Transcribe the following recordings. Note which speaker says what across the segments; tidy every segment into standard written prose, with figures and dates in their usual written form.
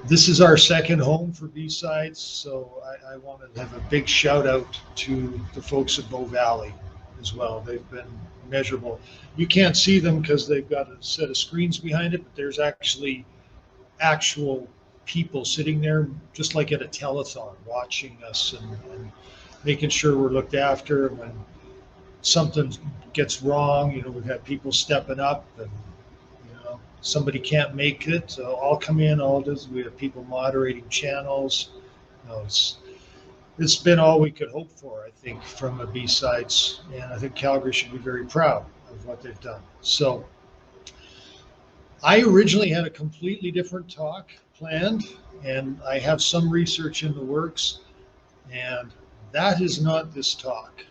Speaker 1: This is our second home for B-Sides, so I want to have a big shout out to the folks at Bow Valley as well. They've been measurable. You can't see them because they've got a set of screens behind it, but there's actually actual people sitting there, just like at a telethon, watching us and making sure we're looked after. When something gets wrong, we've had people stepping up, and somebody can't make it, so I'll come in. All it is, we have people moderating channels. It's been all we could hope for, I think, from a B-Sides, and I think Calgary should be very proud of what they've done. So I originally had a completely different talk planned, and I have some research in the works, and that is not this talk.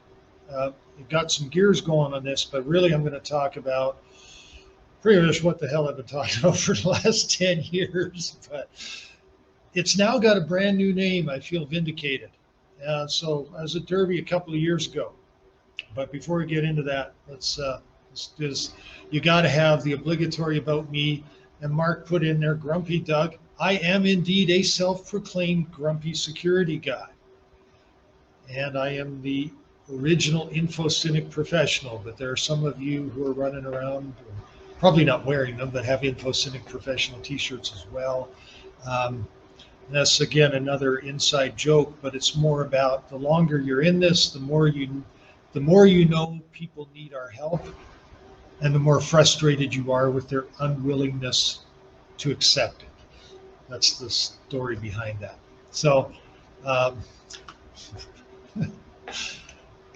Speaker 1: It got some gears going on this, but really I'm going to talk about pretty much what the hell I've been talking about for the last 10 years, but it's now got a brand new name. I feel vindicated. So I was at Derby a couple of years ago, but before we get into that, you got to have the obligatory about me. And Mark put in there, Grumpy Doug. I am indeed a self-proclaimed grumpy security guy, and I am the original InfoCynic professional, but there are some of you who are running around, probably not wearing them, but have InfoCynic professional t-shirts as well. That's, again, another inside joke, but it's more about the longer you're in this, the more you know people need our help, and the more frustrated you are with their unwillingness to accept it. That's the story behind that. So,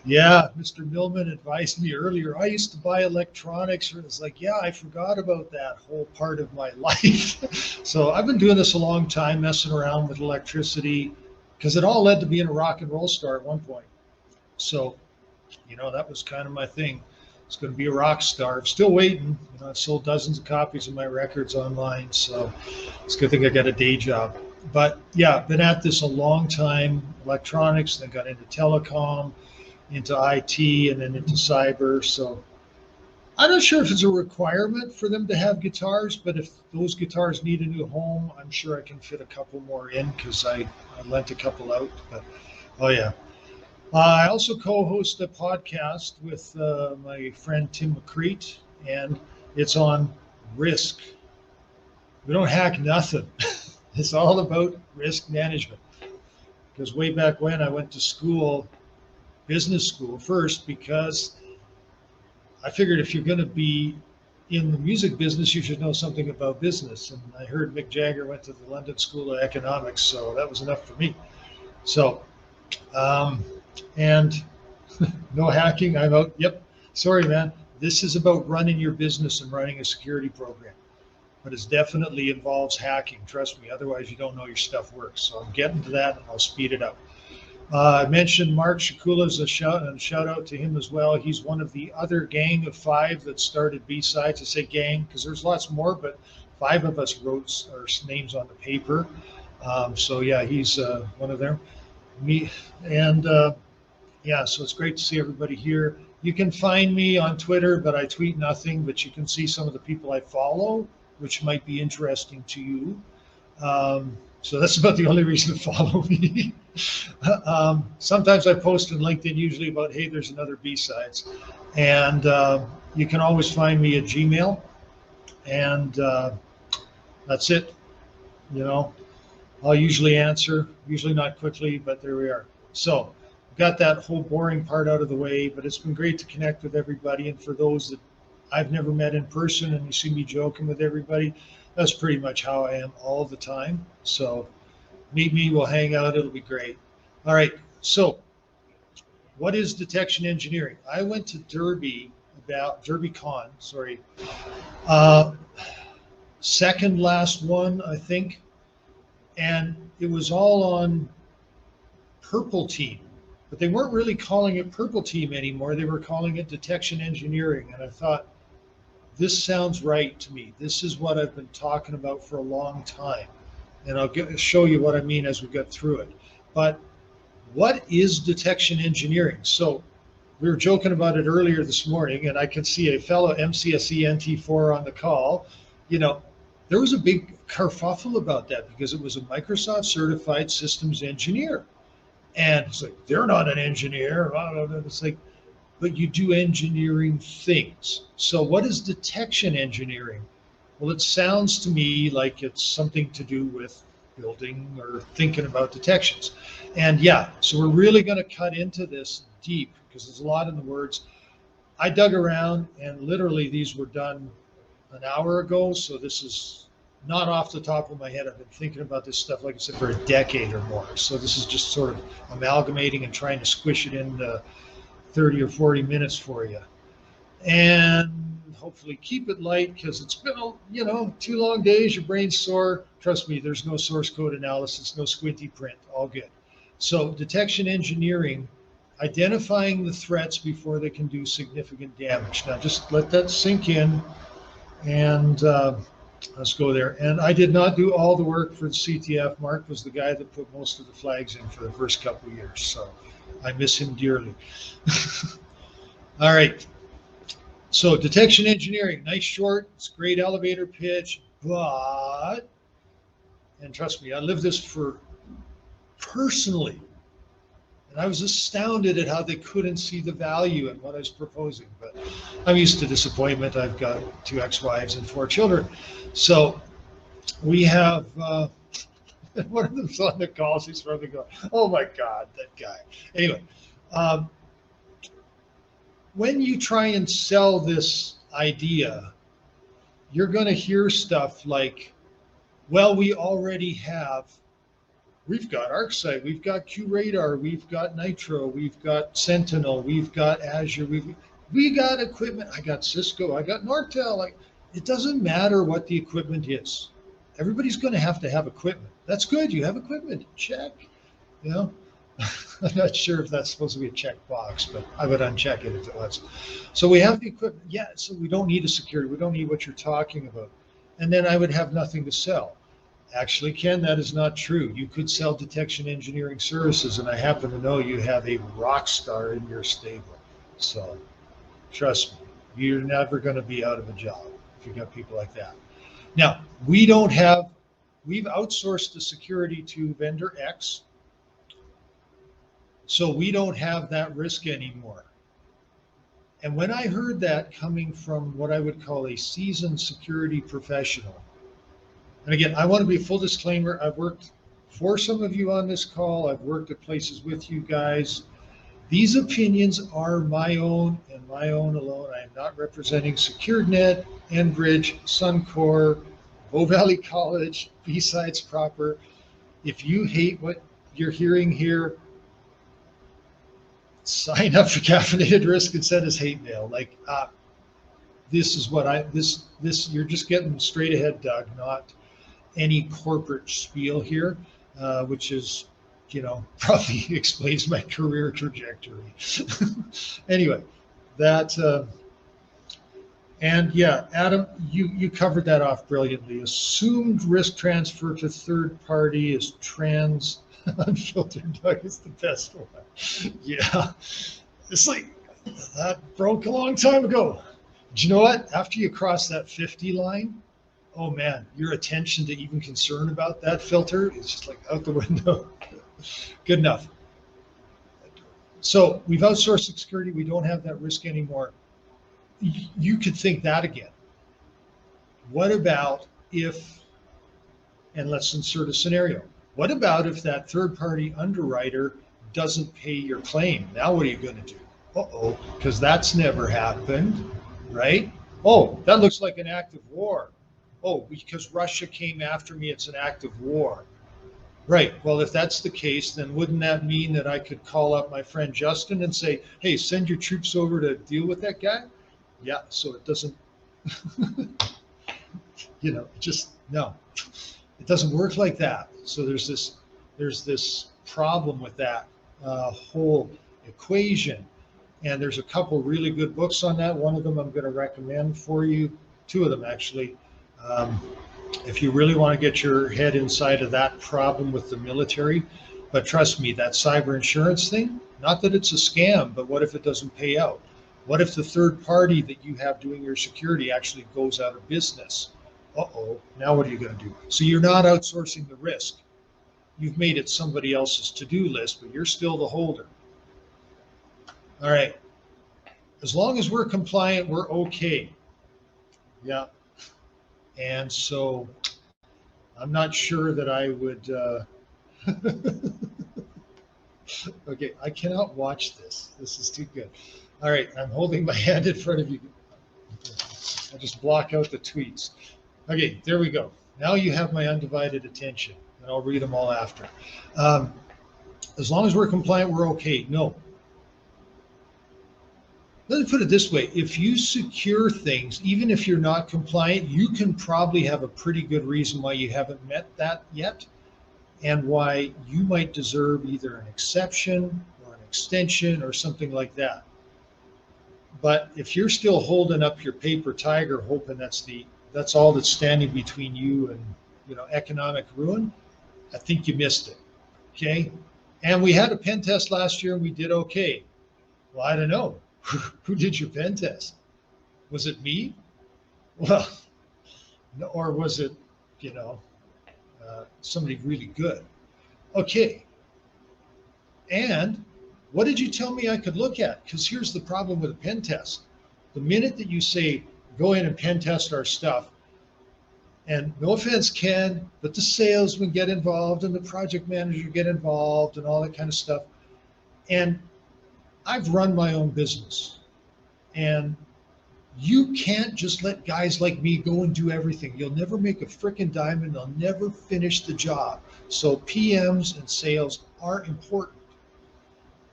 Speaker 1: yeah, Mr. Millman advised me earlier. I used to buy electronics, and it's like, yeah, I forgot about that whole part of my life. So I've been doing this a long time, messing around with electricity, because it all led to being a rock and roll star at one point. So, that was kind of my thing. It's going to be a rock star. I'm still waiting. I've sold dozens of copies of my records online, so it's a good thing I got a day job. But yeah, been at this a long time. Electronics, then got into telecom, into IT, and then into cyber. So I'm not sure if it's a requirement for them to have guitars, but if those guitars need a new home, I'm sure I can fit a couple more in, because I lent a couple out. But oh yeah. I also co-host a podcast with my friend Tim McCreate, and it's on risk. We don't hack nothing. It's all about risk management. Because way back when, I went to school, business school first, because I figured if you're going to be in the music business, you should know something about business. And I heard Mick Jagger went to the London School of Economics, so that was enough for me. So, and no hacking, I'm out. Yep, sorry, man. This is about running your business and running a security program. But it definitely involves hacking, trust me. Otherwise, you don't know your stuff works. So I'm getting to that, and I'll speed it up. I mentioned Mark Shakula's a shout out to him as well. He's one of the other gang of 5 that started B-Sides. I say gang because there's lots more, but 5 of us wrote our names on the paper. So yeah, he's one of them. Me and yeah, so it's great to see everybody here. You can find me on Twitter, but I tweet nothing. But you can see some of the people I follow, which might be interesting to you. So that's about the only reason to follow me. Sometimes I post on LinkedIn, usually about, hey, there's another B-Sides. And you can always find me at Gmail. And that's it. I'll usually answer, usually not quickly, but there we are. So got that whole boring part out of the way, but it's been great to connect with everybody. And for those that I've never met in person and you see me joking with everybody, that's pretty much how I am all the time. So meet me, we'll hang out, it'll be great. All right, so what is detection engineering? I went to DerbyCon, sorry, second last one, I think, and it was all on Purple Team, but they weren't really calling it Purple Team anymore. They were calling it detection engineering, and I thought, this sounds right to me. This is what I've been talking about for a long time. And I'll show you what I mean as we get through it. But what is detection engineering? So we were joking about it earlier this morning, and I can see a fellow MCSE NT4 on the call. there was a big kerfuffle about that because it was a Microsoft certified systems engineer. And it's like, they're not an engineer. It's like, but you do engineering things. So what is detection engineering? Well, it sounds to me like it's something to do with building or thinking about detections. And yeah, so we're really going to cut into this deep because there's a lot in the words. I dug around and literally these were done an hour ago. So this is not off the top of my head. I've been thinking about this stuff, like I said, for a decade or more. So this is just sort of amalgamating and trying to squish it into 30 or 40 minutes for you. And hopefully keep it light because it's been, 2 long days, your brain's sore. Trust me, there's no source code analysis, no squinty print, all good. So detection engineering, identifying the threats before they can do significant damage. Now just let that sink in and let's go there. And I did not do all the work for the CTF. Mark was the guy that put most of the flags in for the first couple of years. So I miss him dearly. All right. So detection engineering, nice short, it's great elevator pitch, but, and trust me, I lived this for personally, and I was astounded at how they couldn't see the value in what I was proposing, but I'm used to disappointment. I've got 2 ex-wives and 4 children. So we have, one of them's on the calls, he's probably going, oh my God, that guy. Anyway, when you try and sell this idea, you're going to hear stuff like, well, we've got ArcSight, we've got QRadar, we've got Nitro, we've got Sentinel, we've got Azure, we got equipment, I got Cisco, I got Nortel. Like, it doesn't matter what the equipment is. Everybody's going to have equipment. That's good. You have equipment. Check. I'm not sure if that's supposed to be a check box, but I would uncheck it if it was. So we have the equipment. Yeah, so we don't need a security. We don't need what you're talking about. And then I would have nothing to sell. Actually, Ken, that is not true. You could sell detection engineering services, and I happen to know you have a rock star in your stable. So trust me, you're never going to be out of a job if you got people like that. Now, we've outsourced the security to vendor X. So we don't have that risk anymore. And when I heard that coming from what I would call a seasoned security professional, and again, I want to be a full disclaimer, I've worked for some of you on this call, I've worked at places with you guys. These opinions are my own and my own alone. I am not representing SecuredNet, Enbridge, Suncor, Bow Valley College, B-Sides proper. If you hate what you're hearing here, sign up for Caffeinated Risk and send us hate mail. Like, this is what you're just getting straight ahead, Doug, not any corporate spiel here, which is, probably explains my career trajectory. Anyway, and yeah, Adam, you covered that off brilliantly. Assumed risk transfer to third party is unfiltered, Doug is the best one. Yeah, it's like that broke a long time ago. Do you know what? After you cross that 50 line, oh man, your attention to even concern about that filter is just like out the window. Good enough. So we've outsourced security. We don't have that risk anymore. You could think that again. What about if, and let's insert a scenario. What about if that third-party underwriter doesn't pay your claim? Now what are you going to do? Uh-oh, because that's never happened, right? Oh, that looks like an act of war. Oh, because Russia came after me, it's an act of war. Right, well, if that's the case, then wouldn't that mean that I could call up my friend Justin and say, hey, send your troops over to deal with that guy? Yeah, so it doesn't, no. It doesn't work like that. So there's this problem with that whole equation, and there's a couple really good books on that. One of them I'm going to recommend for you, 2 of them actually. If you really want to get your head inside of that problem with the military, but trust me, that cyber insurance thing, not that it's a scam, but what if it doesn't pay out? What if the third party that you have doing your security actually goes out of business? Uh-oh, now what are you going to do? So you're not outsourcing the risk. You've made it somebody else's to-do list, but you're still the holder. All right. As long as we're compliant, we're okay. Yeah. And so I'm not sure that I would. Okay, I cannot watch this. This is too good. All right, I'm holding my hand in front of you. I'll just block out the tweets. Okay, there we go. Now you have my undivided attention, and I'll read them all after. As long as we're compliant, we're okay. No. Let me put it this way. If you secure things, even if you're not compliant, you can probably have a pretty good reason why you haven't met that yet, and why you might deserve either an exception or an extension or something like that. But if you're still holding up your paper tiger, hoping that's all that's standing between you and economic ruin, I think you missed it. Okay. And we had a pen test last year and we did okay. Well, I don't know. Who did your pen test? Was it me? Well, or was it, somebody really good? Okay. And what did you tell me I could look at? Because here's the problem with a pen test. The minute that you say, go in and pen test our stuff, and no offense, Ken, but the salesman get involved and the project manager get involved and all that kind of stuff. And I've run my own business. And you can't just let guys like me go and do everything. You'll never make a frickin' dime and they'll never finish the job. So PMs and sales are important.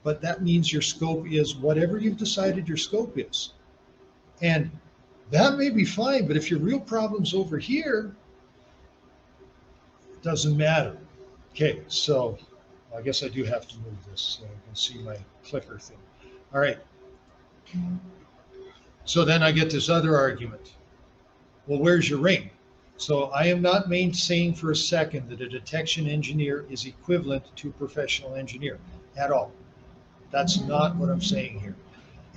Speaker 1: But that means your scope is whatever you've decided your scope is. And that may be fine, but if your real problem's over here, it doesn't matter. Okay, so I guess I do have to move this so I can see my clicker thing. All right. So then I get this other argument. Well, where's your ring? So I am not saying for a second that a detection engineer is equivalent to a professional engineer at all. That's not what I'm saying here.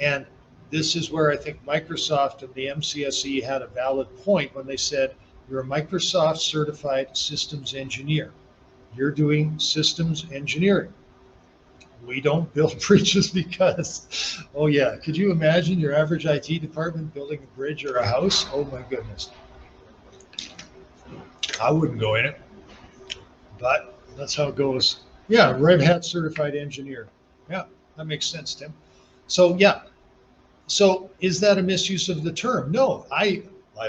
Speaker 1: And this is where I think Microsoft and the MCSE had a valid point when they said, you're a Microsoft certified systems engineer. You're doing systems engineering. We don't build bridges because, oh yeah, could you imagine your average IT department building a bridge or a house? Oh my goodness. I wouldn't go in it, but that's how it goes. Yeah, Red Hat certified engineer. Yeah, that makes sense, Tim. So yeah, so is that a misuse of the term? No, I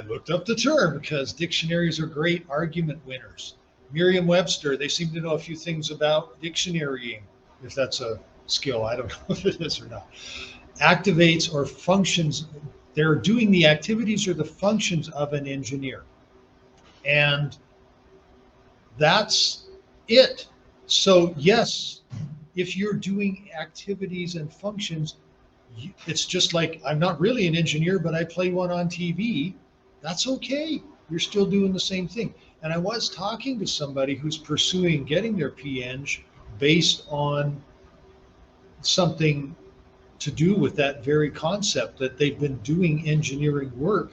Speaker 1: looked up the term because dictionaries are great argument winners. Merriam-Webster, they seem to know a few things about dictionarying, if that's a skill. I don't know if it is or not. Activates or functions, they're doing the activities or the functions of an engineer. And that's it. So yes, if you're doing activities and functions, it's just like, I'm not really an engineer, but I play one on TV. That's okay. You're still doing the same thing. And I was talking to somebody who's pursuing getting their PEng based on something to do with that very concept, that they've been doing engineering work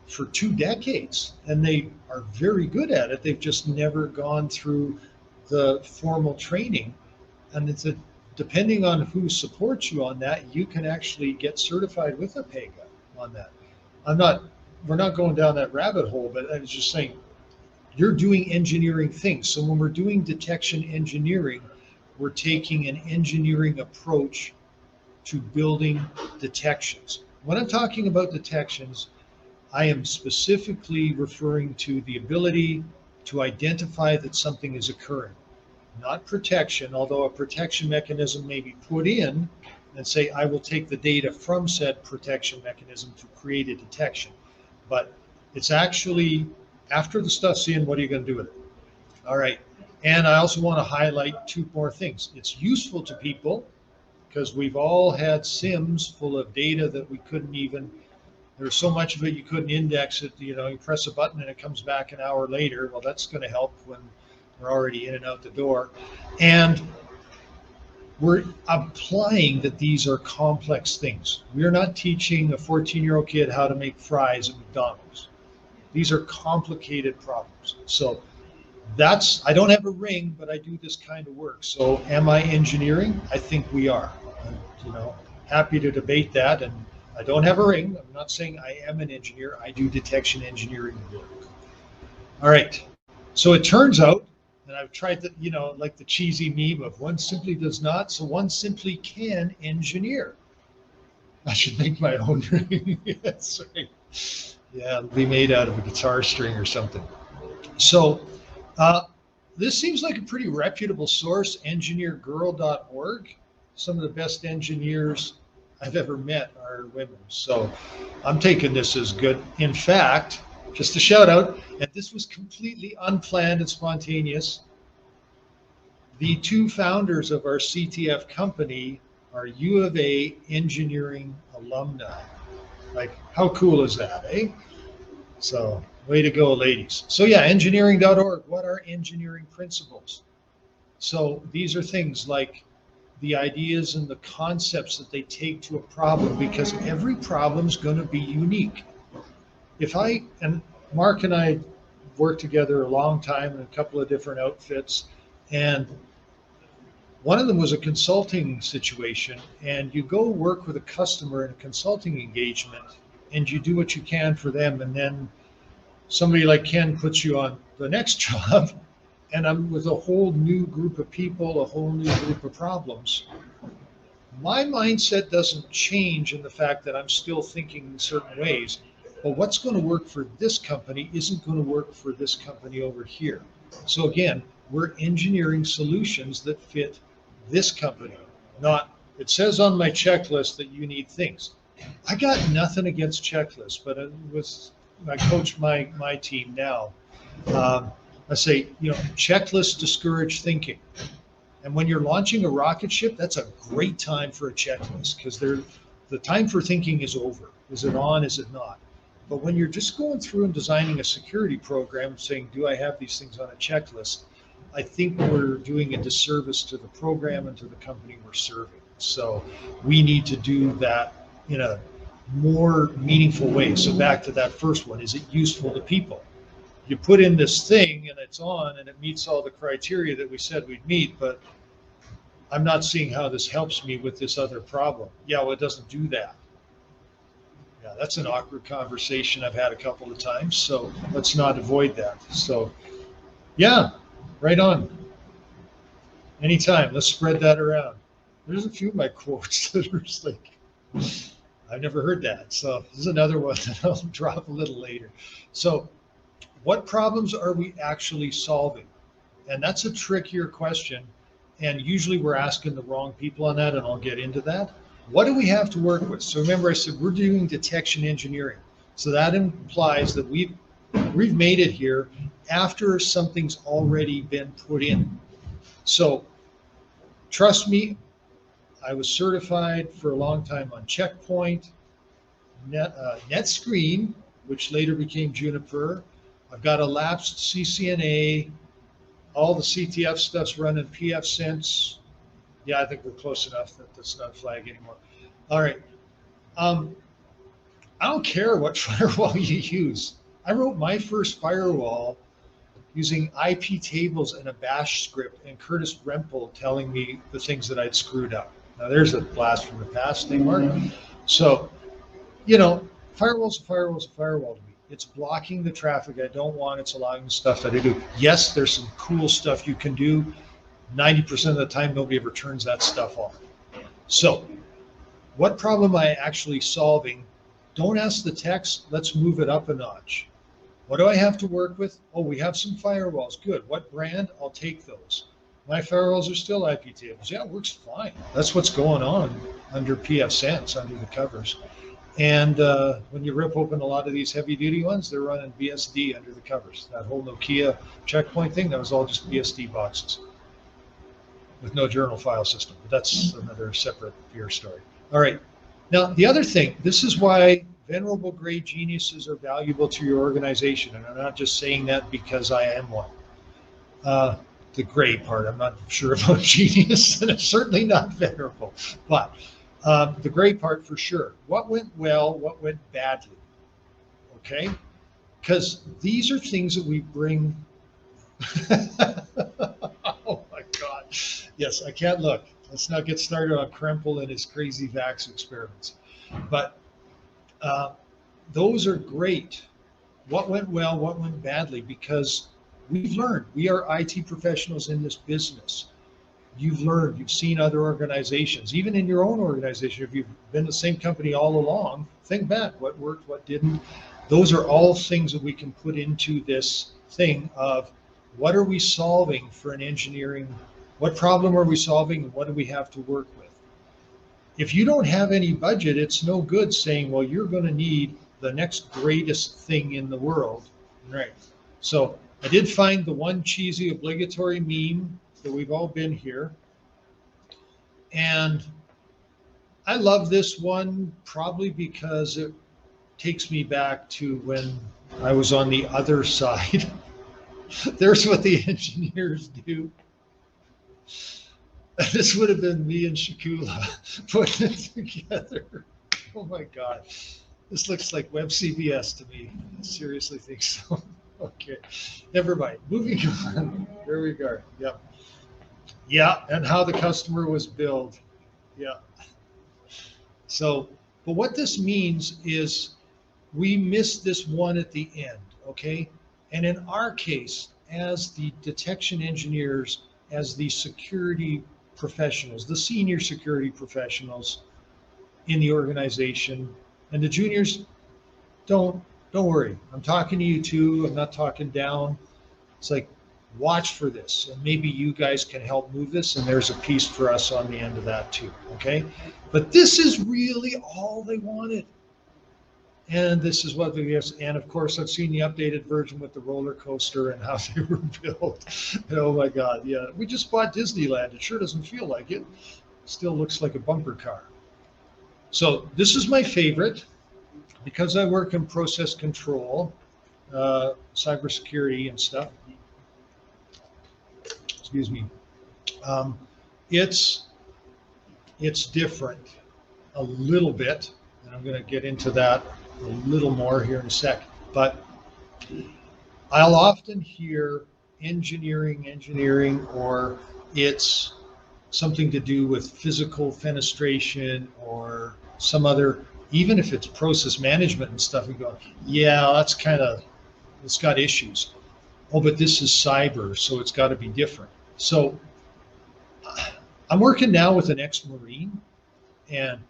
Speaker 1: for 2 decades and they are very good at it. They've just never gone through the formal training. And it's depending on who supports you on that, you can actually get certified with a PEGA on that. We're not going down that rabbit hole, but I was just saying, you're doing engineering things. So when we're doing detection engineering, we're taking an engineering approach to building detections. When I'm talking about detections, I am specifically referring to the ability to identify that something is occurring, not protection, although a protection mechanism may be put in and say, I will take the data from said protection mechanism to create a detection. But it's actually, after the stuff's in, what are you going to do with it? All right. And I also want to highlight 2 more things. It's useful to people because we've all had SIMs full of data that we couldn't even, there's so much of it you couldn't index it. You press a button and it comes back an hour later. Well, that's going to help when we're already in and out the door. And we're applying that these are complex things. We're not teaching a 14-year-old kid how to make fries at McDonald's. These are complicated problems. So I don't have a ring, but I do this kind of work. So am I engineering? I think we are. I'm, happy to debate that. And I don't have a ring. I'm not saying I am an engineer. I do detection engineering work. All right. So it turns out, and I've tried to, like the cheesy meme of one simply does not, so one simply can engineer. I should make my own ring. That's right. Yeah, it'll be made out of a guitar string or something. So this seems like a pretty reputable source, engineergirl.org. Some of the best engineers I've ever met are women. So I'm taking this as good. In fact, just a shout out, and this was completely unplanned and spontaneous. The two founders of our CTF company are U of A engineering alumni. Like, how cool is that, eh? So, way to go, ladies. So yeah, engineering.org, what are engineering principles? So these are things like the ideas and the concepts that they take to a problem, because every problem is going to be unique. And Mark and I worked together a long time in a couple of different outfits, and one of them was a consulting situation, and you go work with a customer in a consulting engagement and you do what you can for them, and then somebody like Ken puts you on the next job, and I'm with a whole new group of people, a whole new group of problems. My mindset doesn't change in the fact that I'm still thinking in certain ways, but what's going to work for this company isn't going to work for this company over here. So again, we're engineering solutions that fit this company. Not, it says on my checklist that you need things. I got nothing against checklists, but I coach my team now. I say, checklists discourage thinking. And when you're launching a rocket ship, that's a great time for a checklist, because the time for thinking is over. Is it on? Is it not? But when you're just going through and designing a security program saying, do I have these things on a checklist? I think we're doing a disservice to the program and to the company we're serving. So we need to do that in a more meaningful way. So back to that first one, is it useful to people? You put in this thing and it's on and it meets all the criteria that we said we'd meet, but I'm not seeing how this helps me with this other problem. Yeah, well, it doesn't do that. Yeah, that's an awkward conversation I've had a couple of times, so let's not avoid that. So yeah, right on. Anytime, let's spread that around. There's a few of my quotes that are just like, I've never heard that. So this is another one that I'll drop a little later. So what problems are we actually solving? And that's a trickier question. And usually we're asking the wrong people on that, and I'll get into that. What do we have to work with? So remember, I said we're doing detection engineering. So that implies that we've made it here after something's already been put in. So trust me, I was certified for a long time on Checkpoint, NetScreen, which later became Juniper. I've got a lapsed CCNA. All the CTF stuff's running pfSense. Yeah, I think we're close enough that that's not a flag anymore. All right. I don't care what firewall you use. I wrote my first firewall using IP tables and a bash script, and Curtis Rempel telling me the things that I'd screwed up. Now there's a blast from the past thing, Mark. So, firewall's a firewall to me. It's blocking the traffic I don't want. It's allowing the stuff that I do. Yes, there's some cool stuff you can do. 90% of the time, nobody ever turns that stuff on. So what problem am I actually solving? Don't ask the techs. Let's move it up a notch. What do I have to work with? Oh, we have some firewalls. Good. What brand? I'll take those. My firewalls are still IP tables. Yeah, it works fine. That's what's going on under pfSense, under the covers. And when you rip open a lot of these heavy duty ones, they're running BSD under the covers. That whole Nokia Checkpoint thing, that was all just BSD boxes with no journal file system. But that's another separate beer story. All right. Now, the other thing, this is why venerable gray geniuses are valuable to your organization. And I'm not just saying that because I am one. The gray part, I'm not sure about genius, and it's certainly not venerable. But the gray part for sure. What went well, what went badly? Okay? because these are things that we bring. Oh my God. Yes, I can't look. Let's not get started on Krempel and his crazy vax experiments. But uh, those are great. What went well, what went badly, because we've learned. We are IT professionals in this business. You've learned, you've seen other organizations, even in your own organization. If you've been the same company all along, think back what worked, what didn't. Those are all things that we can put into this thing of what are we solving for an engineering, what problem are we solving, and what do we have to work with? If you don't have any budget, it's no good saying, well, you're going to need the next greatest thing in the world. Right. So I did find the one cheesy obligatory meme that we've all been here. And I love this one probably because it takes me back to when I was on the other side. There's what the engineers do. This would have been me and Shakula putting it together. Oh my God. This looks like Web CBS to me. I seriously think so. Okay. Never mind. Moving on. There we go. Yep. Yeah. And how the customer was billed. Yeah. So, but what this means is we missed this one at the end. Okay. And in our case, as the detection engineers, as the security professionals, the senior security professionals in the organization, and the juniors, don't worry. I'm talking to you too. I'm not talking down. It's like, watch for this, and maybe you guys can help move this, and there's a piece for us on the end of that too. Okay, but this is really all they wanted. And this is what we have. And of course, I've seen the updated version with the roller coaster and how they were built. Oh my God. Yeah. We just bought Disneyland. It sure doesn't feel like it. Still looks like a bumper car. So this is my favorite because I work in process control, cybersecurity and stuff. Excuse me. It's different a little bit. And I'm going to get into that a little more here in a sec, but I'll often hear engineering, or it's something to do with physical fenestration or some other, even if it's process management and stuff, we go, yeah, that's it's got issues. Oh, but this is cyber, so it's got to be different. So I'm working now with an ex-Marine, and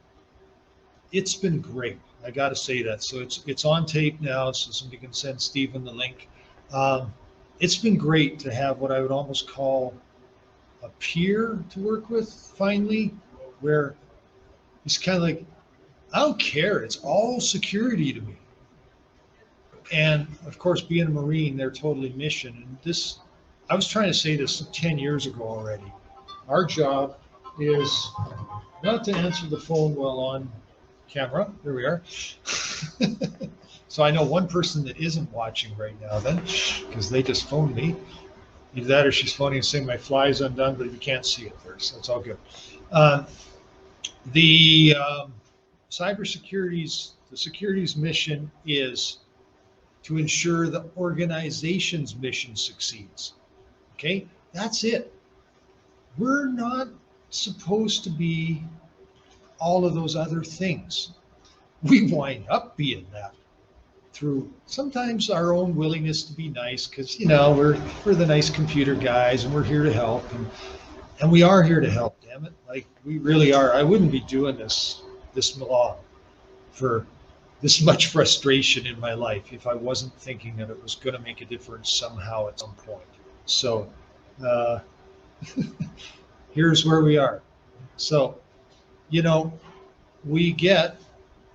Speaker 1: it's been great. I got to say that. So it's on tape now, so somebody can send Stephen the link. It's been great to have what I would almost call a peer to work with finally, where he's kind of like, I don't care. It's all security to me. And of course, being a Marine, they're totally mission. And this, I was trying to say this 10 years ago already. Our job is not to answer the phone while on camera. There we are. So I know one person that isn't watching right now then, because they just phoned me. Either that or she's phoning and saying my fly's undone, but you can't see it there, so it's all good. The security's mission is to ensure the organization's mission succeeds. Okay, that's it. We're not supposed to be all of those other things. We wind up being that through sometimes our own willingness to be nice, because we're the nice computer guys and we're here to help, and we are here to help, damn it. Like, we really are. I wouldn't be doing this long for this much frustration in my life if I wasn't thinking that it was going to make a difference somehow at some point. So here's where we are. So we get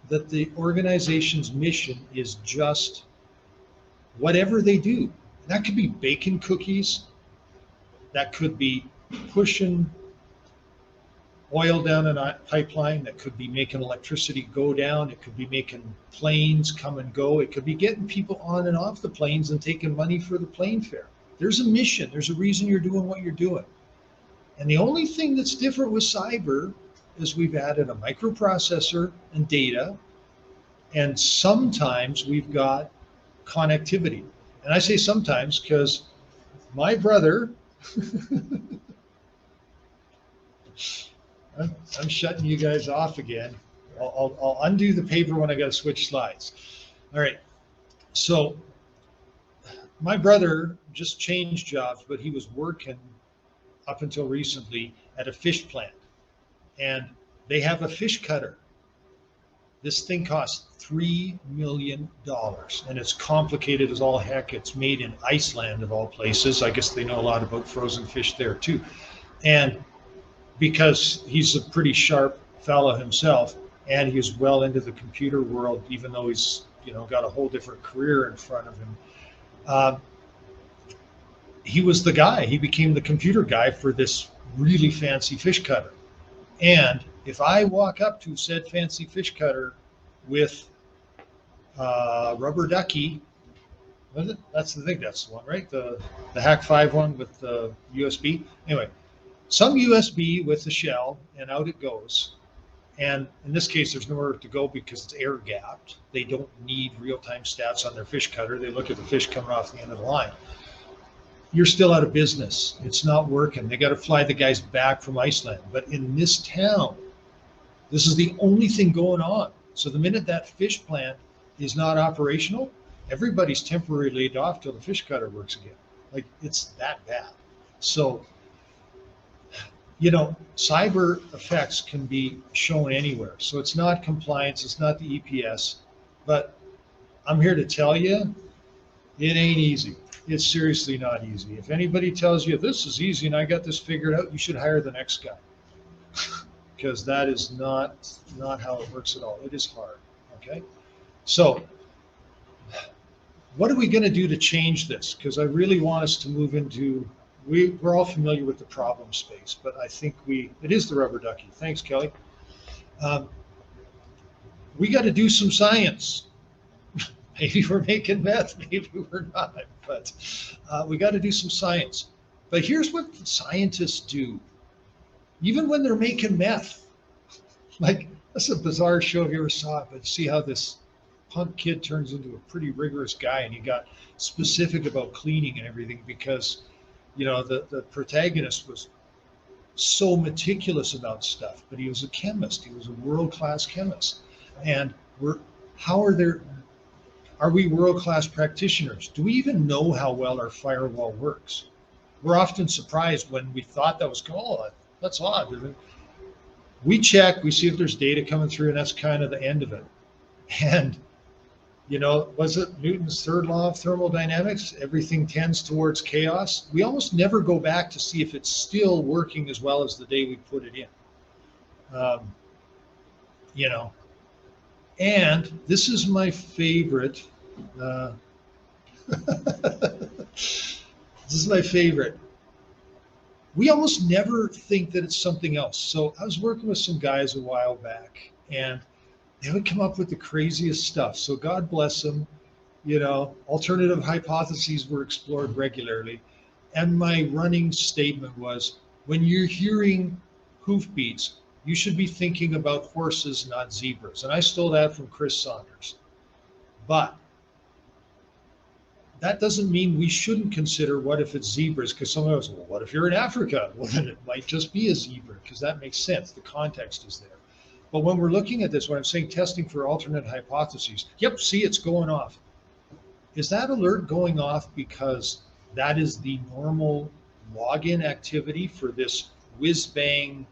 Speaker 1: that the organization's mission is just whatever they do. That could be baking cookies. That could be pushing oil down a pipeline. That could be making electricity go down. It could be making planes come and go. It could be getting people on and off the planes and taking money for the plane fare. There's a mission. There's a reason you're doing what you're doing. And the only thing that's different with cyber is we've added a microprocessor and data, and sometimes we've got connectivity. And I say sometimes because my brother, I'm shutting you guys off again. I'll undo the paper when I got to switch slides. All right. So my brother just changed jobs, but he was working up until recently at a fish plant. And they have a fish cutter. This thing costs $3 million, and it's complicated as all heck. It's made in Iceland, of all places. I guess they know a lot about frozen fish there too. And because he's a pretty sharp fellow himself, and he's well into the computer world, even though he's got a whole different career in front of him. He was the guy. He became the computer guy for this really fancy fish cutter. And if I walk up to said fancy fish cutter with rubber ducky, was it? That's the thing. That's the one, right? The Hack 5 one with the USB. Anyway, some USB with the shell, and out it goes. And in this case, there's nowhere to go because it's air gapped. They don't need real-time stats on their fish cutter. They look at the fish coming off the end of the line. You're still out of business. It's not working. They got to fly the guys back from Iceland. But in this town, this is the only thing going on. So the minute that fish plant is not operational, everybody's temporarily laid off till the fish cutter works again. Like, it's that bad. So, cyber effects can be shown anywhere. So it's not compliance, it's not the EPS, but I'm here to tell you, it ain't easy. It's seriously not easy. If anybody tells you this is easy and I got this figured out, you should hire the next guy. Because that is not how it works at all. It is hard, okay? So what are we gonna do to change this? Because I really want us to move into, we're all familiar with the problem space, but I think it is the rubber ducky. Thanks, Kelly. We got to do some science. Maybe we're making meth, maybe we're not, but we got to do some science. But here's what scientists do, even when they're making meth. Like, that's a bizarre show if you ever saw it, but see how this punk kid turns into a pretty rigorous guy, and he got specific about cleaning and everything because the protagonist was so meticulous about stuff, but he was a chemist. He was a world-class chemist. And are we world-class practitioners? Do we even know how well our firewall works? We're often surprised when we thought that was, that's odd. We check, we see if there's data coming through, and that's kind of the end of it. And was it Newton's third law of thermodynamics? Everything tends towards chaos. We almost never go back to see if it's still working as well as the day we put it in. And this is my favorite. This is my favorite. We almost never think that it's something else. So I was working with some guys a while back, and they would come up with the craziest stuff. So God bless them, alternative hypotheses were explored regularly. And my running statement was, when you're hearing hoofbeats, you should be thinking about horses, not zebras. And I stole that from Chris Saunders. But that doesn't mean we shouldn't consider what if it's zebras, because someone goes, well, what if you're in Africa? Well, then it might just be a zebra, because that makes sense. The context is there. But when we're looking at this, when I'm saying testing for alternate hypotheses, yep, see, it's going off. Is that alert going off because that is the normal login activity for this whiz-bang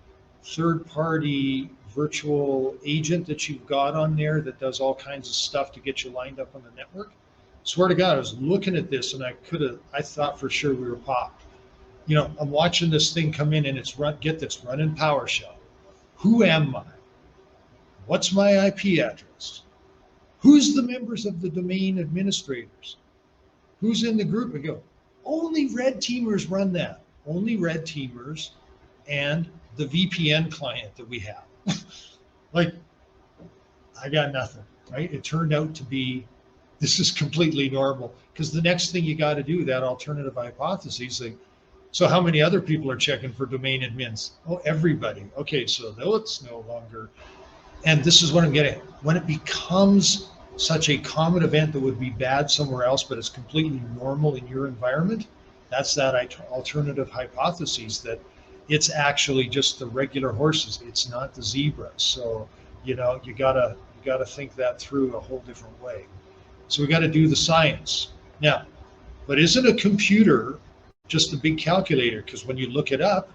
Speaker 1: third-party virtual agent that you've got on there that does all kinds of stuff to get you lined up on the network? Swear to God, I was looking at this and I thought for sure we were popped. I'm watching this thing come in and it's running PowerShell. Who am I? What's my IP address? Who's the members of the domain administrators? Who's in the group? We go, only red teamers run that. Only red teamers and the VPN client that we have. Like, I got nothing, right? It turned out to be, this is completely normal, because the next thing you got to do, that alternative hypothesis, like, so how many other people are checking for domain admins? Oh, everybody. Okay, so it's no longer. And this is what I'm getting at. When it becomes such a common event that would be bad somewhere else, but it's completely normal in your environment, that's that alternative hypothesis that it's actually just the regular horses. It's not the zebras. So, you gotta think that through a whole different way. So we got to do the science. Now, but isn't a computer just a big calculator? Because when you look it up,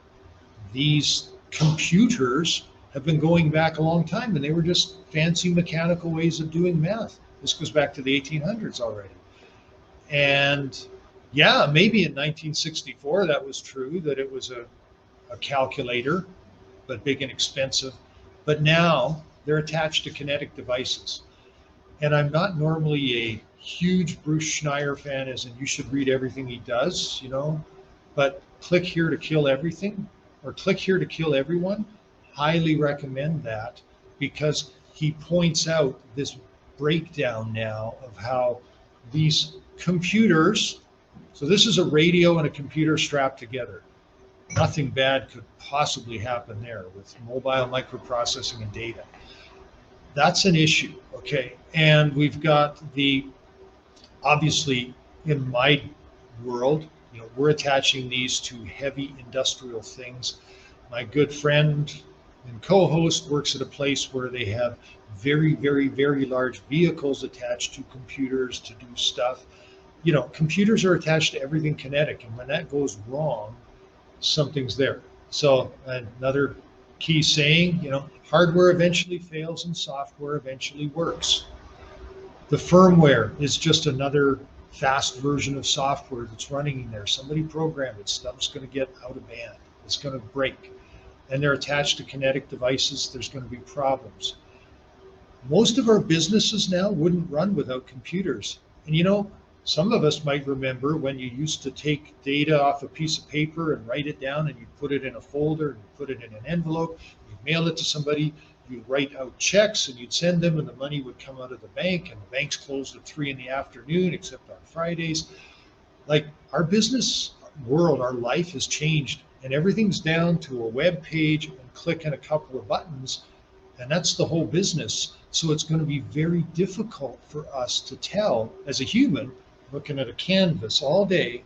Speaker 1: these computers have been going back a long time, and they were just fancy mechanical ways of doing math. This goes back to the 1800s already. And yeah, maybe in 1964 that was true, that it was a calculator, but big and expensive. But now they're attached to kinetic devices. And I'm not normally a huge Bruce Schneier fan, as in you should read everything he does, but Click Here to Kill Everything or Click Here to Kill Everyone, highly recommend that, because he points out this breakdown now of how these computers, so this is a radio and a computer strapped together. Nothing bad could possibly happen there with mobile microprocessing and data. That's an issue, okay? And we've got obviously in my world, we're attaching these to heavy industrial things. My good friend and co-host works at a place where they have very, very, very large vehicles attached to computers to do stuff. Computers are attached to everything kinetic, and when that goes wrong, something's there. So another key saying, hardware eventually fails and software eventually works. The firmware is just another fast version of software that's running in there. Somebody programmed it, stuff's going to get out of band. It's going to break. And they're attached to kinetic devices. There's going to be problems. Most of our businesses now wouldn't run without computers. And some of us might remember when you used to take data off a piece of paper and write it down, and you put it in a folder and you put it in an envelope, you mail it to somebody, you write out checks and you'd send them, and the money would come out of the bank, and the banks closed at 3 p.m, except on Fridays. Like, our business world, our life has changed, and everything's down to a web page and clicking a couple of buttons, and that's the whole business. So it's going to be very difficult for us to tell, as a human looking at a canvas all day,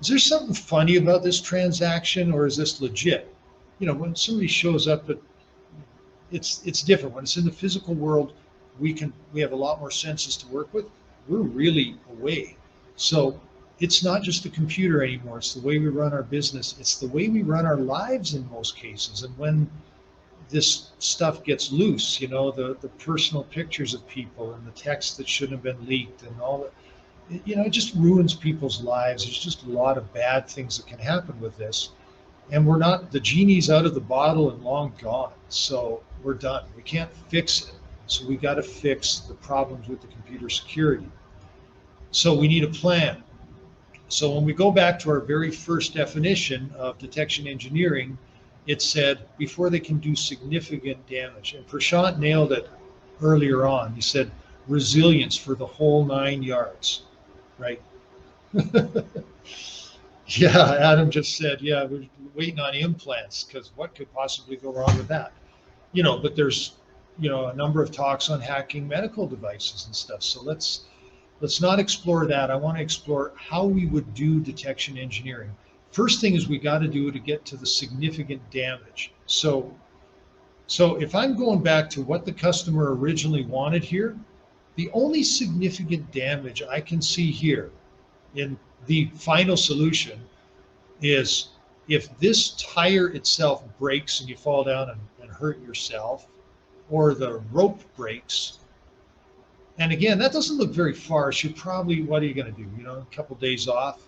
Speaker 1: is there something funny about this transaction, or is this legit? When somebody shows up, it's different. When it's in the physical world, we have a lot more senses to work with. We're really away. So it's not just the computer anymore. It's the way we run our business. It's the way we run our lives in most cases. And when this stuff gets loose, the personal pictures of people and the text that shouldn't have been leaked and all that, it just ruins people's lives. There's just a lot of bad things that can happen with this. And the genie's out of the bottle and long gone. So we're done. We can't fix it. So we got to fix the problems with the computer security. So we need a plan. So when we go back to our very first definition of detection engineering, it said before they can do significant damage. And Prashant nailed it earlier on. He said resilience for the whole 9 yards, right? Yeah, Adam just said, yeah, we're waiting on implants, because what could possibly go wrong with that? But there's, a number of talks on hacking medical devices and stuff. So let's not explore that. I want to explore how we would do detection engineering. First thing is we got to do to get to the significant damage. So if I'm going back to what the customer originally wanted here, the only significant damage I can see here in the final solution is if this tire itself breaks and you fall down and hurt yourself, or the rope breaks. And again, that doesn't look very far. So probably, what are you going to do? A couple days off,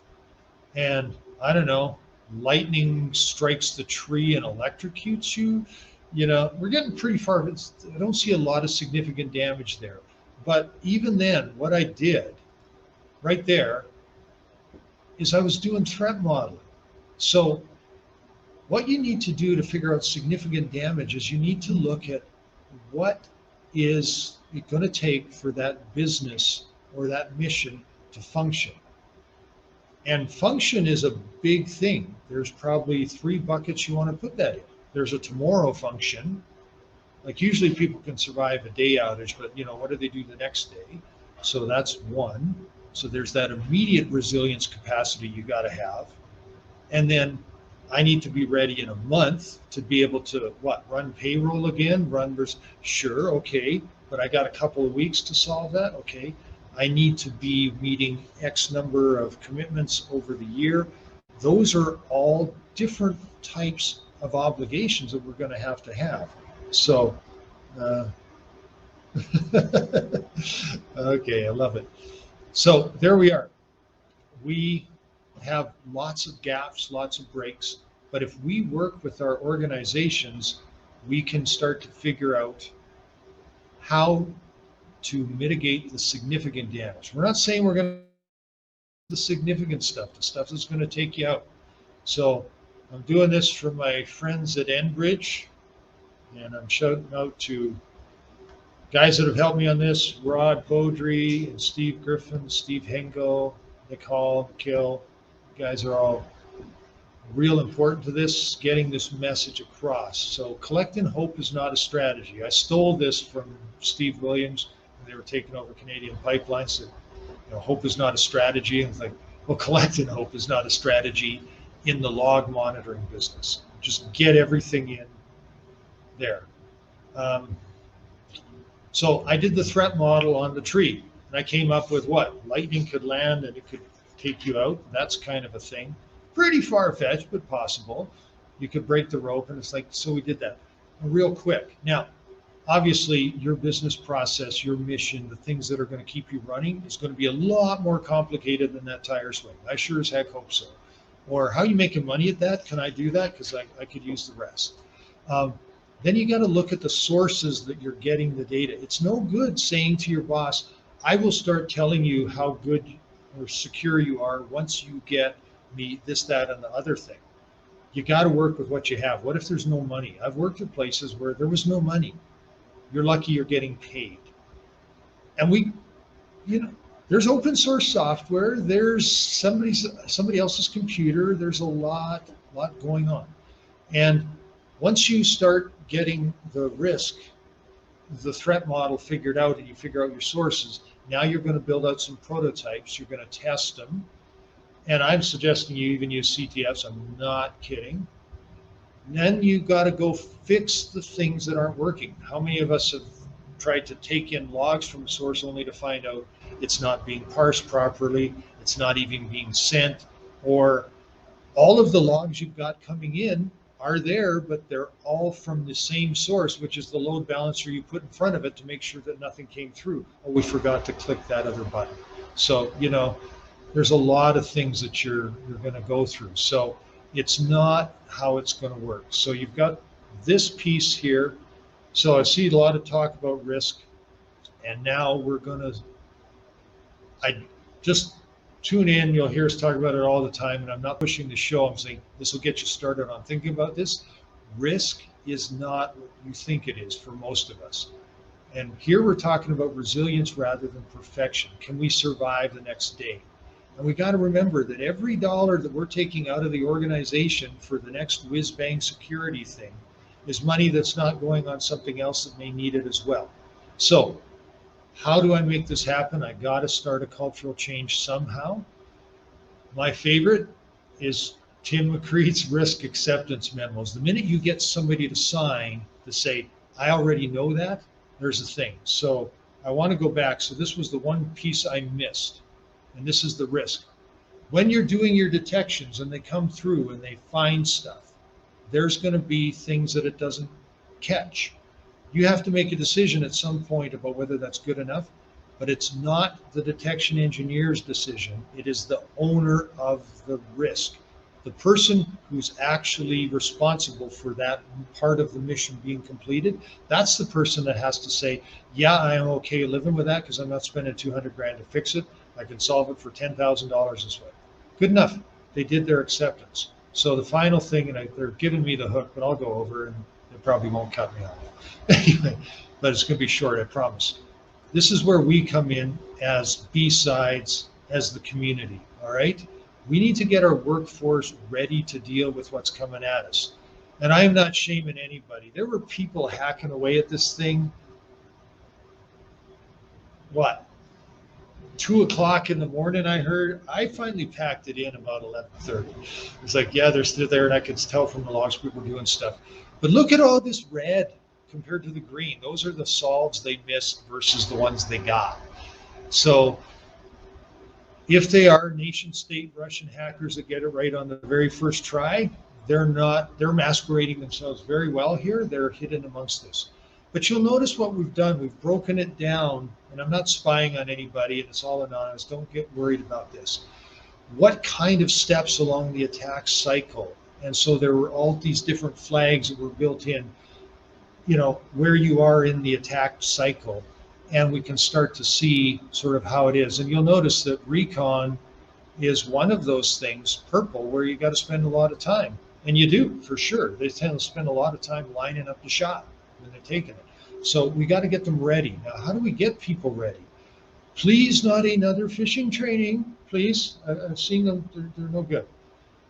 Speaker 1: and I don't know, lightning strikes the tree and electrocutes you. We're getting pretty far. I don't see a lot of significant damage there. But even then, what I did right there is I was doing threat modeling. So what you need to do to figure out significant damage is you need to look at what is it going to take for that business or that mission to function. And function is a big thing. There's probably 3 buckets you want to put that in. There's a tomorrow function, Like usually people can survive a day outage, but what do they do the next day? So that's one. So there's that immediate resilience capacity you got to have. And then I need to be ready in a month to be able to run payroll again, sure, okay, but I got a couple of weeks to solve that, okay. I need to be meeting X number of commitments over the year. Those are all different types of obligations that we're going to have. So, okay, I love it. So there we are. We have lots of gaps, lots of breaks, but if we work with our organizations, we can start to figure out how to mitigate the significant damage. We're not saying we're going to the significant stuff, the stuff that's going to take you out. So I'm doing this for my friends at Enbridge, and I'm shouting out to guys that have helped me on this: Rod Beaudry and Steve Griffin, Steve Hengo, Nick Hall, Kill. You guys are all real important to this, getting this message across. So collecting hope is not a strategy. I stole this from Steve Williams when they were taking over Canadian Pipelines. That, hope is not a strategy. And it's like, well, collecting hope is not a strategy in the log monitoring business. Just get everything in there. So I did the threat model on the tree, and I came up with what? Lightning could land and it could take you out. That's kind of a thing. Pretty far-fetched, but possible. You could break the rope, and it's like, so we did that real quick. Now, obviously, your business process, your mission, the things that are going to keep you running is going to be a lot more complicated than that tire swing. I sure as heck hope so. Or how are you making money at that? Can I do that? Because I could use the rest. Then you got to look at the sources that you're getting the data. It's no good saying to your boss, I will start telling you how good or secure you are once you get me this, that, and the other thing. You got to work with what you have. What if there's no money? I've worked at places where there was no money. You're lucky you're getting paid. And there's open source software. There's somebody else's computer. There's a lot going on. And once you start getting the risk, the threat model figured out, and you figure out your sources, now you're going to build out some prototypes. You're going to test them. And I'm suggesting you even use CTFs. I'm not kidding. And then you got to go fix the things that aren't working. How many of us have tried to take in logs from a source only to find out it's not being parsed properly, it's not even being sent, or all of the logs you've got coming in are there, but they're all from the same source, which is the load balancer you put in front of it to make sure that nothing came through. Oh, we forgot to click that other button. So, there's a lot of things that you're going to go through. So it's not how it's going to work. So you've got this piece here. So I see a lot of talk about risk, and now I just tune in. You'll hear us talk about it all the time, and I'm not pushing the show. I'm saying this will get you started on thinking about this. Risk is not what you think it is for most of us. And here we're talking about resilience rather than perfection. Can we survive the next day? And we got to remember that every dollar that we're taking out of the organization for the next whiz-bang security thing is money that's not going on something else that may need it as well. So how do I make this happen? I got to start a cultural change somehow. My favorite is Tim McCread's risk acceptance memos. The minute you get somebody to sign to say, I already know that, there's a thing. So I want to go back. So this was the one piece I missed. And this is the risk. When you're doing your detections and they come through and they find stuff, there's going to be things that it doesn't catch. You have to make a decision at some point about whether that's good enough, but it's not the detection engineer's decision. It is the owner of the risk. The person who's actually responsible for that part of the mission being completed, that's the person that has to say, yeah, I am okay living with that because I'm not spending 200 grand to fix it. I can solve it for $10,000 this way. Good enough. They did their acceptance. So the final thing, and they're giving me the hook, but I'll go over and they probably won't cut me off. Anyway, but it's going to be short, I promise. This is where we come in as B-sides, as the community, all right? We need to get our workforce ready to deal with what's coming at us. And I am not shaming anybody. There were people hacking away at this thing. What? 2 o'clock in the morning, I heard. I finally packed it in about 11:30. It's like, yeah, they're still there, and I could tell from the logs people doing stuff. But look at all this red compared to the green. Those are the solves they missed versus the ones they got. So if they are nation state Russian hackers that get it right on the very first try, they're masquerading themselves very well here. They're hidden amongst this. But you'll notice what we've done. We've broken it down, and I'm not spying on anybody, and it's all anonymous. Don't get worried about this. What kind of steps along the attack cycle? And so there were all these different flags that were built in, where you are in the attack cycle. And we can start to see sort of how it is. And you'll notice that recon is one of those things, purple, where you got to spend a lot of time. And you do, for sure. They tend to spend a lot of time lining up the shot when they're taking it. So we got to get them ready. Now, how do we get people ready? Please, not another phishing training, please. I've seen them, they're no good.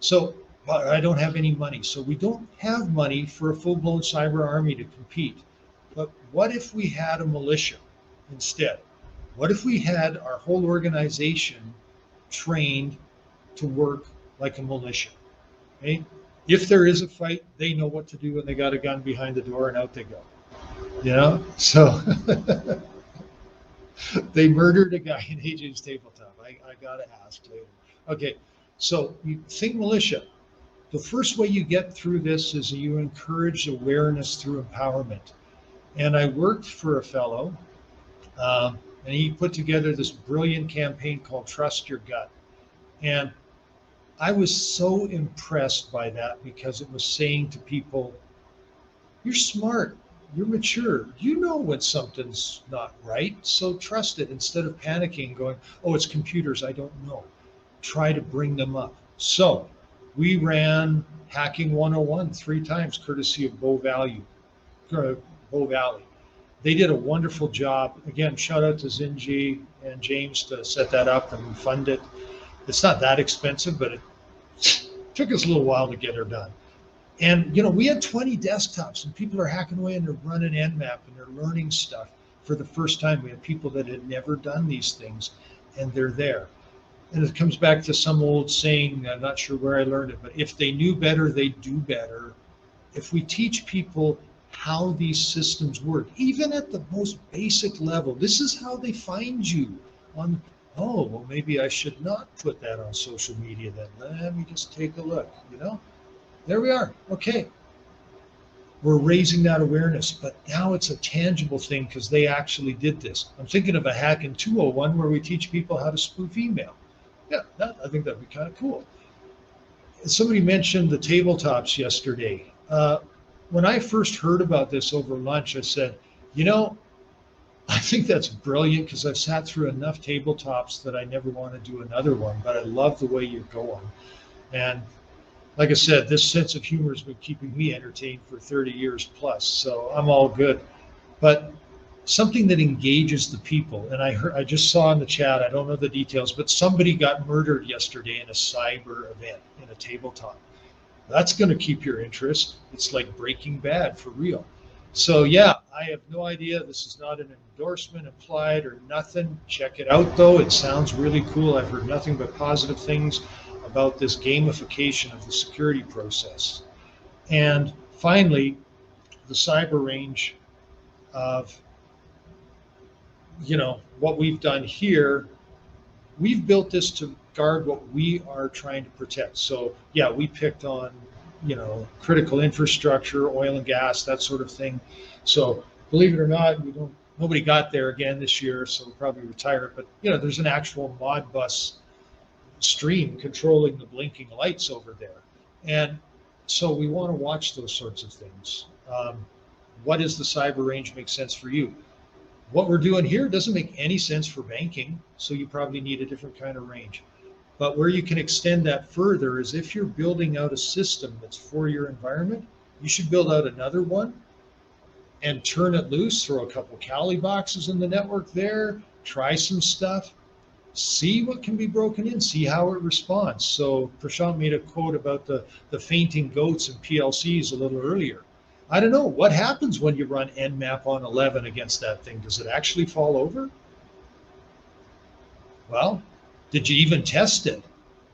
Speaker 1: So, but I don't have any money. So we don't have money for a full-blown cyber army to compete. But what if we had a militia instead? What if we had our whole organization trained to work like a militia? Okay? If there is a fight, they know what to do, and they got a gun behind the door, and out they go. So they murdered a guy in AJ's tabletop. I gotta ask later. Okay, so you think militia. The first way you get through this is you encourage awareness through empowerment. And I worked for a fellow, and he put together this brilliant campaign called Trust Your Gut. And I was so impressed by that because it was saying to people, you're smart, you're mature, you know when something's not right, so trust it instead of panicking, going, oh, it's computers, I don't know. Try to bring them up. So we ran Hacking 101 3 times, courtesy of Bow Valley. They did a wonderful job. Again, shout out to Zinji and James to set that up and fund it. It's not that expensive, but it took us a little while to get her done. And, we had 20 desktops, and people are hacking away, and they're running Nmap, and they're learning stuff for the first time. We had people that had never done these things, and they're there. And it comes back to some old saying, I'm not sure where I learned it, but if they knew better, they'd do better. If we teach people how these systems work, even at the most basic level, this is how they find you on, oh, well, maybe I should not put that on social media then. Let me just take a look, There we are. Okay. We're raising that awareness, but now it's a tangible thing because they actually did this. I'm thinking of a hack in 201 where we teach people how to spoof email. Yeah, I think that'd be kind of cool. Somebody mentioned the tabletops yesterday. When I first heard about this over lunch, I said, I think that's brilliant because I've sat through enough tabletops that I never want to do another one, but I love the way you're going. And like I said, this sense of humor has been keeping me entertained for 30 years plus, so I'm all good. But something that engages the people, and I just saw in the chat, I don't know the details, but somebody got murdered yesterday in a cyber event in a tabletop. That's going to keep your interest. It's like Breaking Bad for real. So yeah, I have no idea. This is not an endorsement implied or nothing. Check it out though. It sounds really cool. I've heard nothing but positive things about this gamification of the security process. And finally, the cyber range of, what we've done here. We've built this to guard what we are trying to protect. So yeah, we picked on, critical infrastructure, oil and gas, that sort of thing. So believe it or not, nobody got there again this year, so we'll probably retire it. But there's an actual Modbus stream controlling the blinking lights over there. And so we want to watch those sorts of things. What is the cyber range make sense for you? What we're doing here doesn't make any sense for banking, so you probably need a different kind of range. But where you can extend that further is if you're building out a system that's for your environment, you should build out another one and turn it loose, throw a couple Kali boxes in the network there, try some stuff. see what can be broken in, see how it responds. So Prashant made a quote about the fainting goats and PLCs a little earlier. I don't know, what happens when you run Nmap on 11 against that thing? Does it actually fall over? Well, did you even test it?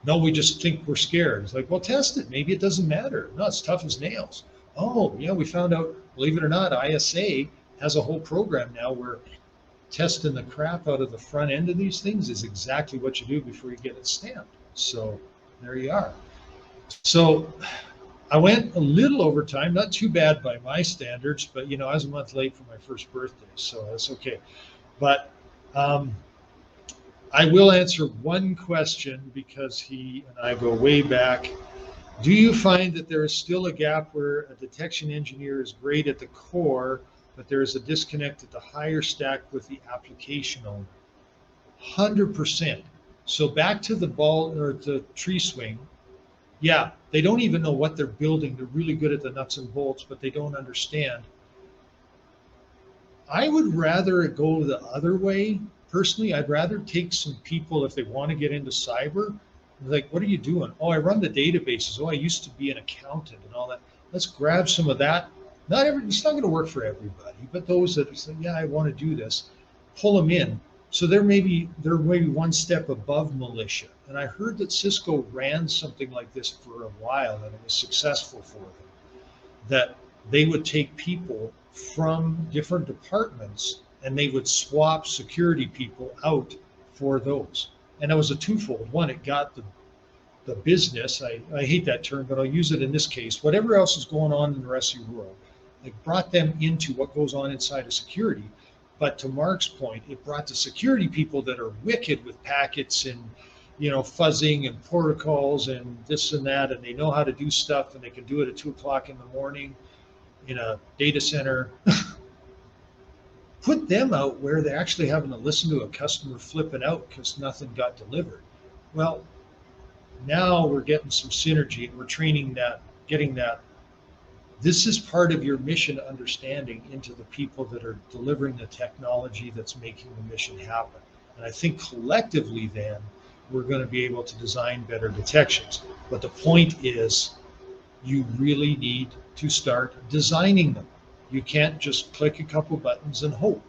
Speaker 1: No, we just think we're scared. It's like, well, test it. Maybe it doesn't matter. No, it's tough as nails. Oh, yeah, we found out, believe it or not, ISA has a whole program now where testing the crap out of the front end of these things is exactly what you do before you get it stamped. So there you are. So I went a little over time, not too bad by my standards, but I was a month late for my first birthday, so that's okay. But I will answer one question because he and I go way back. Do you find that there is still a gap where a detection engineer is great at the core, but there is a disconnect at the higher stack with the application owner? 100%. So back to the ball or the tree swing. Yeah, they don't even know what they're building. They're really good at the nuts and bolts, but they don't understand. I would rather go the other way. Personally, I'd rather take some people, if they want to get into cyber, like, what are you doing? Oh, I run the databases. Oh, I used to be an accountant and all that. Let's grab some of that. It's not going to work for everybody, but those that say, yeah, I want to do this, pull them in. So they're maybe one step above militia. And I heard that Cisco ran something like this for a while, and it was successful for them. That they would take people from different departments and they would swap security people out for those. And it was a twofold. One, it got the business, I hate that term, but I'll use it in this case, whatever else is going on in the rest of your world, it brought them into what goes on inside of security. But to Mark's point, it brought the security people that are wicked with packets and fuzzing and protocols and this and that, and they know how to do stuff, and they can do it at 2 o'clock in the morning in a data center. Put them out where they're actually having to listen to a customer flipping out because nothing got delivered. Well, now we're getting some synergy, and we're training that, getting that. This is part of your mission understanding into the people that are delivering the technology that's making the mission happen. And I think collectively then we're going to be able to design better detections. But the point is, you really need to start designing them. You can't just click a couple buttons and hope.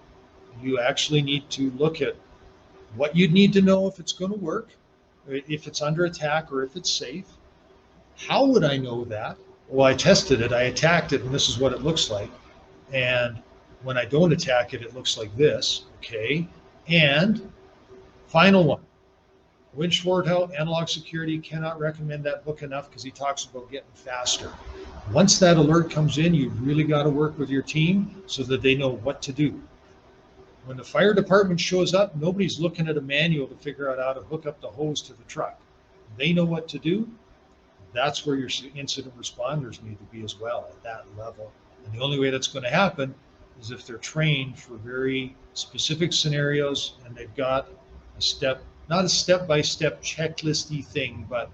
Speaker 1: You actually need to look at what you'd need to know if it's going to work, if it's under attack, or if it's safe. How would I know that? Well, I tested it, I attacked it, and this is what it looks like. And when I don't attack it, it looks like this, okay? And final one. Win Schwarthout, Analog Security, cannot recommend that book enough because he talks about getting faster. Once that alert comes in, you really got to work with your team so that they know what to do. When the fire department shows up, nobody's looking at a manual to figure out how to hook up the hose to the truck. They know what to do. That's where your incident responders need to be as well, at that level. And the only way that's going to happen is if they're trained for very specific scenarios and they've got a step, not a step-by-step checklisty thing, but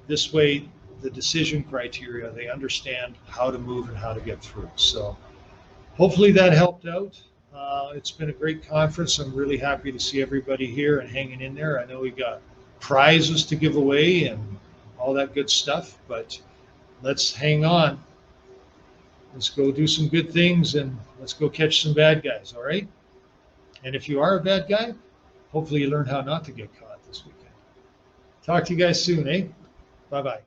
Speaker 1: this way, the decision criteria, they understand how to move and how to get through. So hopefully that helped out. It's been a great conference. I'm really happy to see everybody here and hanging in there. I know we got prizes to give away and all that good stuff, but let's hang on. Let's go do some good things and let's go catch some bad guys, all right? And if you are a bad guy, hopefully you learn how not to get caught this weekend. Talk to you guys soon, eh? Bye-bye.